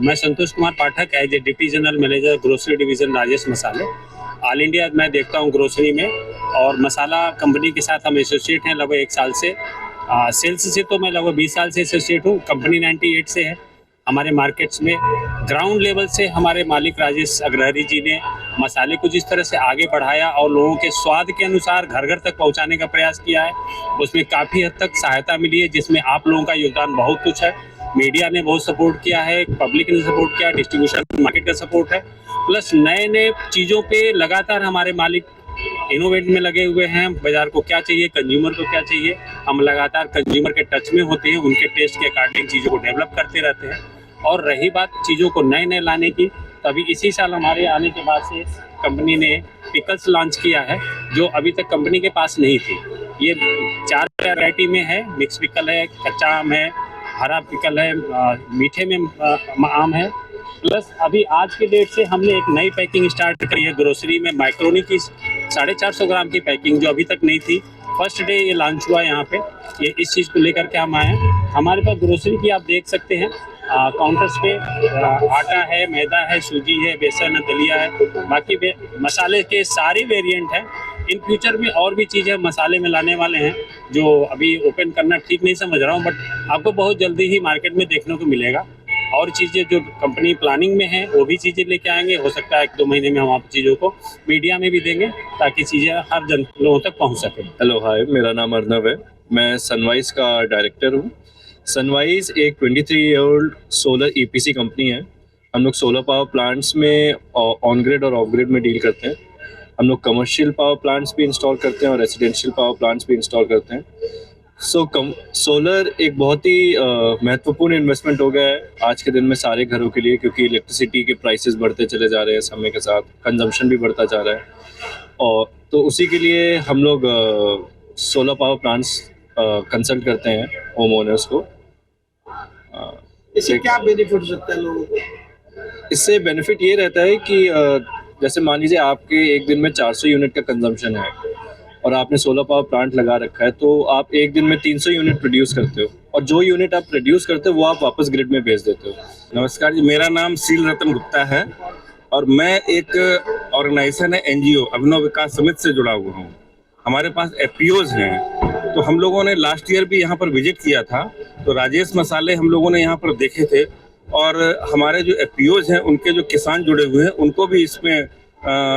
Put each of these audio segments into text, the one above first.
मैं Santosh Kumar Pathak as a deputy general manager grocery division Rajesh Masale. All India मैं देखता हूँ ग्रोसरी में, और मसाला कंपनी के साथ हम एसोसिएट हैं लगभग 1 साल से। सेल्स से तो मैं लगभग 20 साल से एसोसिएट हूँ। कंपनी 98 से है। हमारे मार्केट्स में ग्राउंड लेवल से हमारे मालिक राजेश अग्रहरी जी ने मसाले को जिस तरह से आगे बढ़ाया और लोगों के स्वाद के अनुसार घर घर तक पहुंचाने का प्रयास किया है, उसमें काफ़ी हद तक सहायता मिली है, जिसमें आप लोगों का योगदान बहुत कुछ है। मीडिया ने बहुत सपोर्ट किया है, पब्लिक ने सपोर्ट किया, डिस्ट्रीब्यूशन मार्केट का सपोर्ट है, प्लस नए नए चीज़ों पे लगातार हमारे मालिक इनोवेट में लगे हुए हैं। बाजार को क्या चाहिए, कंज्यूमर को क्या चाहिए, हम लगातार कंज्यूमर के टच में होते हैं, उनके टेस्ट के अकॉर्डिंग चीज़ों को डेवलप करते रहते हैं। और रही बात चीज़ों को नए नए लाने की, तभी इसी साल हमारे आने के बाद से कंपनी ने पिकल्स लॉन्च किया है, जो अभी तक कंपनी के पास नहीं थी। ये 4 वैरायटी में है। मिक्स पिकल है, कच्चा आम है, हरा पिकल है, मीठे में आम है, प्लस अभी आज के डेट से हमने एक नई पैकिंग स्टार्ट करी है ग्रोसरी में। माइक्रोनी की 450 ग्राम की पैकिंग जो अभी तक नहीं थी, फर्स्ट डे ये लॉन्च हुआ यहाँ पे। ये इस चीज़ को लेकर के हम आए हैं। हमारे पास ग्रोसरी की आप देख सकते हैं काउंटर्स पे आटा है, मैदा है, सूजी है, बेसन है, दलिया है, बाकी मसाले के सारे वेरिएंट हैं। इन फ्यूचर में और भी चीज़ें मसाले में लाने वाले हैं, जो अभी ओपन करना ठीक नहीं समझ रहा हूँ, बट आपको बहुत जल्दी ही मार्केट में देखने को मिलेगा। और चीज़ें जो कंपनी प्लानिंग में है वो भी चीज़ें लेके आएंगे। हो सकता है 1-2 महीने में हम आप चीज़ों को मीडिया में भी देंगे, ताकि चीज़ें हर जन लोगों तक पहुँच सकें। हेलो हाय, मेरा नाम अर्नव है। मैं सनवाइज का डायरेक्टर हूँ। सनवाइज एक 23 year old solar EPC company है। हम लोग सोलर पावर प्लांट्स में ऑन ग्रिड और ऑफ ग्रिड में डील करते हैं। हम लोग कमर्शियल पावर प्लांट्स भी इंस्टॉल करते हैं और रेजिडेंशियल पावर प्लांट्स भी इंस्टॉल करते हैं। सोलर एक बहुत ही महत्वपूर्ण इन्वेस्टमेंट हो गया है आज के दिन में सारे घरों के लिए, क्योंकि इलेक्ट्रिसिटी के प्राइसेस बढ़ते चले जा रहे हैं समय के साथ, कंजम्पशन भी बढ़ता जा रहा है। और तो उसी के लिए हम लोग सोलर पावर प्लांट्स कंसल्ट करते हैं होम ओनर्स को। इससे क्या बेनिफिट हो सकता है लोगों को? इससे बेनिफिट ये रहता है कि जैसे मान लीजिए आपके एक दिन में 400 यूनिट का कंजम्पशन है और आपने सोलर पावर प्लांट लगा रखा है, तो आप एक दिन में 300 यूनिट प्रोड्यूस करते हो, और जो यूनिट आप प्रोड्यूस करते हो वो आप वापस ग्रिड में भेज देते हो। नमस्कार जी, मेरा नाम सील रतन गुप्ता है और मैं एक ऑर्गेनाइजेशन है NGO अभिनव विकास समिति से जुड़ा हुआ हूँ। हमारे पास FPOs हैं, तो हम लोगों ने लास्ट ईयर भी यहाँ पर विजिट किया था, तो राजेश मसाले हम लोगों ने यहाँ पर देखे थे, और हमारे जो FPOs हैं उनके जो किसान जुड़े हुए हैं उनको भी इसमें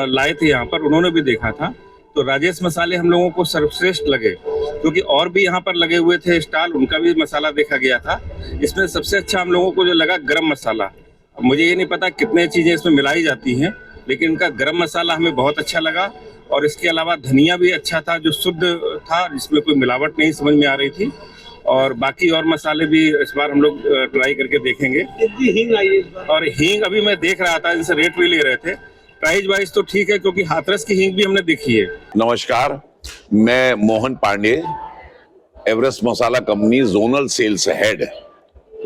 लाए थे यहाँ पर, उन्होंने भी देखा था। तो राजेश मसाले हम लोगों को सर्वश्रेष्ठ लगे, क्योंकि और भी यहाँ पर लगे हुए थे स्टॉल, उनका भी मसाला देखा गया था। इसमें सबसे अच्छा हम लोगों को जो लगा गरम मसाला। मुझे ये नहीं पता कितने चीज़ें इसमें मिलाई जाती हैं, लेकिन इनका गरम मसाला हमें बहुत अच्छा लगा। और इसके अलावा धनिया भी अच्छा था, जो शुद्ध था, जिसमें कोई मिलावट नहीं समझ में आ रही थी। और बाकी और मसाले भी इस बार हम लोग ट्राई करके देखेंगे। हींग आई है इस बार? और हींग अभी मैं देख रहा था, जैसे रेट भी ले रहे थे, प्राइस वाइज तो ठीक है, क्योंकि हाथरस की हींग भी हमने देखी है। नमस्कार, मैं मोहन पांडे, एवरेस्ट मसाला कंपनी जोनल सेल्स हेड,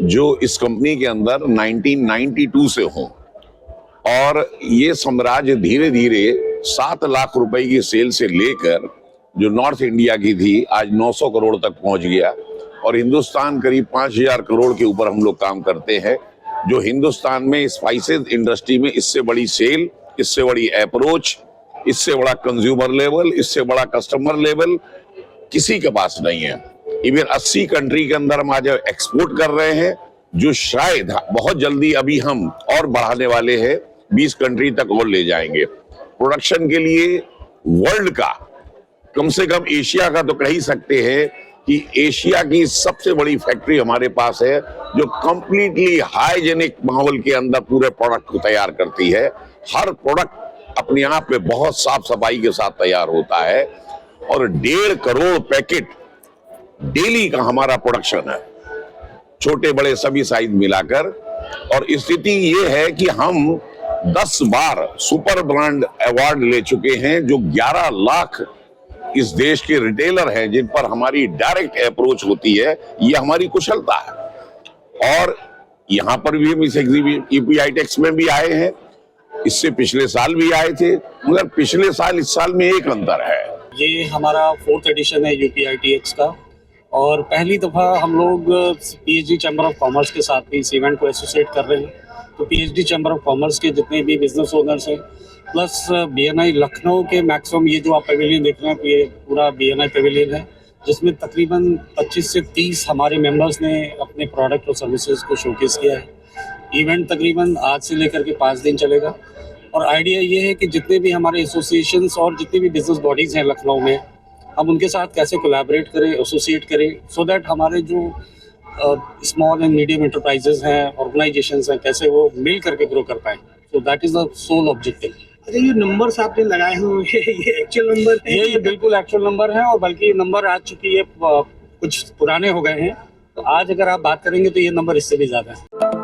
जो इस कंपनी के अंदर 1992 से हूं। और ये साम्राज्य धीरे धीरे 7 लाख रुपए की सेल से लेकर जो नॉर्थ इंडिया की थी, आज 900 करोड़ तक पहुंच गया। और हिंदुस्तान करीब 5000 करोड़ के ऊपर हम लोग काम करते हैं। जो हिंदुस्तान में स्पाइसेस इंडस्ट्री में इससे बड़ी सेल, इससे बड़ी अप्रोच, इससे बड़ा कंज्यूमर लेवल, इससे बड़ा कस्टमर लेवल किसी के पास नहीं है। इवन 80 कंट्री के अंदर हम आज एक्सपोर्ट कर रहे हैं, जो शायद बहुत जल्दी अभी हम और बढ़ाने वाले हैं, 20 कंट्री तक और ले जाएंगे। प्रोडक्शन के लिए वर्ल्ड का, कम से कम एशिया का तो कह ही सकते हैं कि एशिया की सबसे बड़ी फैक्ट्री हमारे पास है, जो कंप्लीटली हाइजेनिक माहौल के अंदर पूरे प्रोडक्ट को तैयार करती है। हर प्रोडक्ट अपने आप में बहुत साफ सफाई के साथ तैयार होता है, और 1.5 करोड़ पैकेट डेली का हमारा प्रोडक्शन है, छोटे बड़े सभी साइज मिलाकर। और स्थिति ये है कि हम 10 बार सुपर ब्रांड अवार्ड ले चुके हैं, जो 11 लाख इस देश के रिटेलर हैं जिन पर हमारी डायरेक्ट अप्रोच होती है। ये हमारी कुशलता है। और यहाँ पर भी हम इस EPITEX में भी आए हैं, इससे पिछले साल भी आए थे, मगर पिछले साल इस साल में एक अंतर है। ये हमारा 4th एडिशन है UPITEX का, और पहली दफ़ा हम लोग PHD चैम्बर ऑफ कॉमर्स के साथ भी इस इवेंट को एसोसिएट कर रहे हैं। तो पीएचडी चैम्बर ऑफ कॉमर्स के जितने भी बिजनेस ओनर्स हैं, प्लस बीएनआई लखनऊ के मैक्सिमम, ये जो आप पेविलियन देख रहे हैं ये पूरा बीएनआई पेविलियन है, जिसमें तकरीबन 25 से 30 हमारे मेंबर्स ने अपने प्रोडक्ट और सर्विसेज को शोकेस किया है। इवेंट तकरीबन आज से लेकर के 5 दिन चलेगा और आइडिया ये है कि जितने भी हमारे एसोसिएशंस और जितनी भी बिजनेस बॉडीज़ हैं लखनऊ में, हम उनके साथ कैसे कोलैबोरेट करें, एसोसिएट करें, सो दैट हमारे जो स्मॉल एंड मीडियम एंटरप्राइजेज हैं, ऑर्गेनाइजेशंस हैं, कैसे वो मिल करके ग्रो कर पाएँ। So that is the sole objective. अच्छा, ये नंबर्स आपने लगाए हुए हैं, ये एक्चुअल नंबर है? ये बिल्कुल एक्चुअल नंबर है और बल्कि नंबर आ चुकी है, कुछ पुराने हो गए हैं, तो आज अगर आप बात करेंगे तो ये नंबर इससे भी ज़्यादा है।